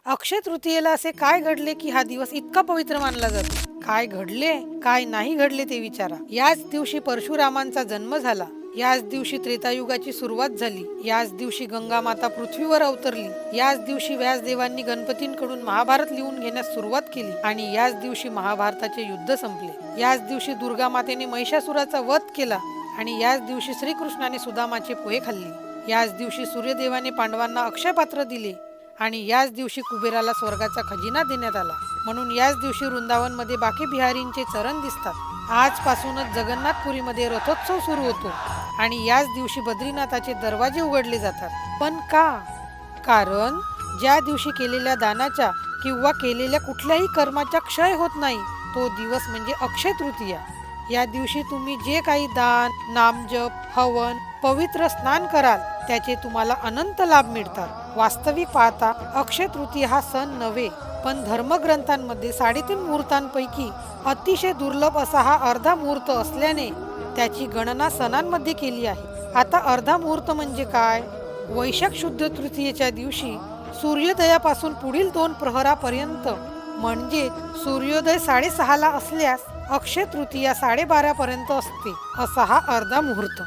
अक्षय तृतीयेला असे काय घडले की हा दिवस इतका पवित्र मानला जातो? काय घडले, काय नाही घडले ते विचारा. याच दिवशी परशुरामांचा जन्म झाला. याच दिवशी त्रेतायुगाची सुरुवात झाली. याच दिवशी गंगा माता पृथ्वीवर अवतरली. याच दिवशी व्यासदेवांनी गणपतींकडून महाभारत लिहून घेण्यास सुरुवात केली आणि याच दिवशी महाभारताचे युद्ध संपले. याच दिवशी दुर्गा मातेने महिषासुराचा वध केला आणि याच दिवशी श्रीकृष्णाने सुदामाचे पोहे खाल्ले. याच दिवशी सूर्यदेवाने पांडवांना अक्षय पात्र दिले आणि याच दिवशी कुबेराला स्वर्गाचा खजिना देण्यात आला. म्हणून याच दिवशी वृंदावनमध्ये बाकी बिहारींचे चरण दिसतात. आजपासूनच जगन्नाथपुरीमध्ये रथोत्सव सुरू होतो आणि याच दिवशी बद्रीनाथाचे दरवाजे उघडले जातात. पण का? कारण ज्या दिवशी केलेल्या दानाच्या किंवा केलेल्या कुठल्याही कर्माचा क्षय होत नाही तो दिवस म्हणजे अक्षय तृतीया. या दिवशी तुम्ही जे काही दान, नामजप, हवन, पवित्र स्नान कराल त्याचे तुम्हाला अनंत लाभ मिळतात. वास्तविक पाहता अक्षय तृतीया हा सण नव्हे, पण धर्मग्रंथांमध्ये 3.5 मुहूर्तांपैकी अतिशय दुर्लभ असा हा अर्धा मुहूर्त असल्याने त्याची गणना सणांमध्ये केली आहे. आता अर्धा मुहूर्त म्हणजे काय? वैशाख शुद्ध तृतीयेच्या दिवशी सूर्योदयापासून पुढील 2 प्रहरापर्यंत म्हणजे सूर्योदय 6:30ला असल्यास अक्षय तृतीया 12:30 पर्यंत असते, असा हा अर्धा मुहूर्त.